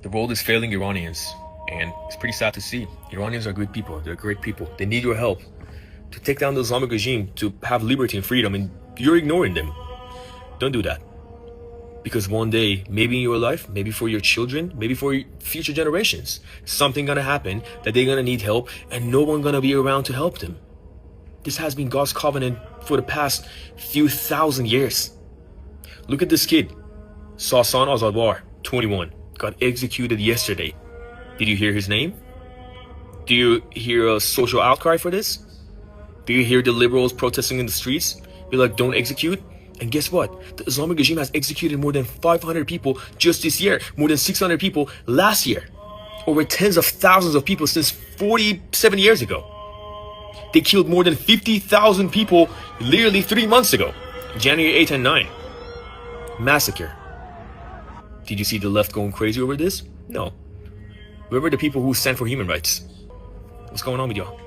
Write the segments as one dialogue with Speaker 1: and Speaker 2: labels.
Speaker 1: The world is failing Iranians, and it's pretty sad to see. Iranians are good people. They're great people. They need your help to take down the Islamic regime, to have liberty and freedom, and you're ignoring them. Don't do that. Because one day, maybe in your life, maybe for your children, maybe for future generations, something gonna happen that they're gonna need help, and no one gonna be around to help them. This has been God's covenant for the past few thousand years. Look at this kid, Sasan Azadwar, 21, got executed yesterday. Did you hear his name? Do you hear a social outcry for this? Do you hear the liberals protesting in the streets? Be like, don't execute? And guess what? The Islamic regime has executed more than 500 people just this year, more than 600 people last year, over tens of thousands of people since 47 years ago. They killed more than 50,000 people literally 3 months ago, January 8 and 9. Massacre. Did you see the left going crazy over this? No. Where were the people who stand for human rights? What's going on with y'all?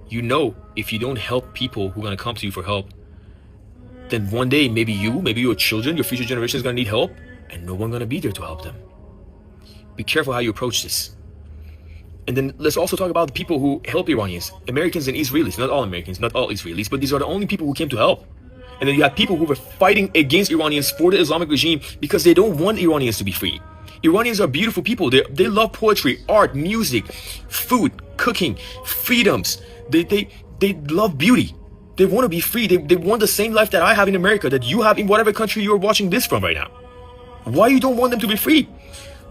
Speaker 1: You know, if you don't help people who are going to come to you for help, then one day, maybe your children, your future generation is going to need help, and no one's going to be there to help them. Be careful how you approach this. And then let's also talk about the people who help Iranians, Americans and Israelis. Not all Americans, not all Israelis, but these are the only people who came to help. And then you have people who were fighting against Iranians for the Islamic regime because they don't want Iranians to be free. Iranians are beautiful people. They love poetry, art, music, food, cooking, freedoms. They love beauty. They want to be free. They want the same life that I have in America, that you have in whatever country you're watching this from right now. Why you don't want them to be free?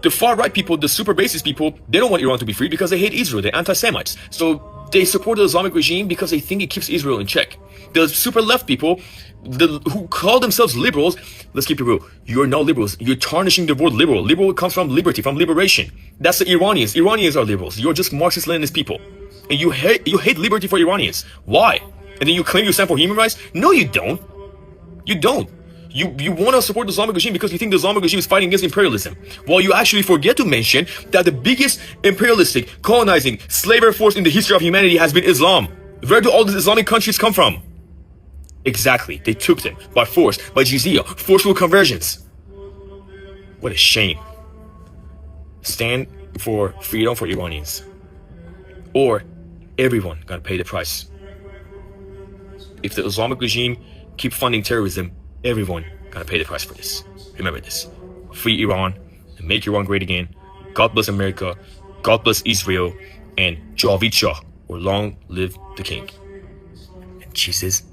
Speaker 1: The far-right people, the super racist people, they don't want Iran to be free because they hate Israel. They're anti-Semites. So they support the Islamic regime because they think it keeps Israel in check. The super left people, who call themselves liberals, let's keep it real. You're not liberals. You're tarnishing the word liberal. Liberal comes from liberty, from liberation. That's the Iranians. Iranians are liberals. You're just Marxist-Leninist people. And you hate liberty for Iranians. Why? And then you claim you stand for human rights? No, you don't. You don't. You want to support the Islamic regime because you think the Islamic regime is fighting against imperialism. While you actually forget to mention that the biggest imperialistic, colonizing, slavery force in the history of humanity has been Islam. Where do all these Islamic countries come from? Exactly. They took them by force, by jizya, forceful conversions. What a shame. Stand for freedom for Iranians. Or everyone gotta pay the price. If the Islamic regime keep funding terrorism, everyone gotta pay the price for this. Remember this. Free Iran and make Iran great again. God bless America. God bless Israel. And Javid Shah, or long live the king. And Jesus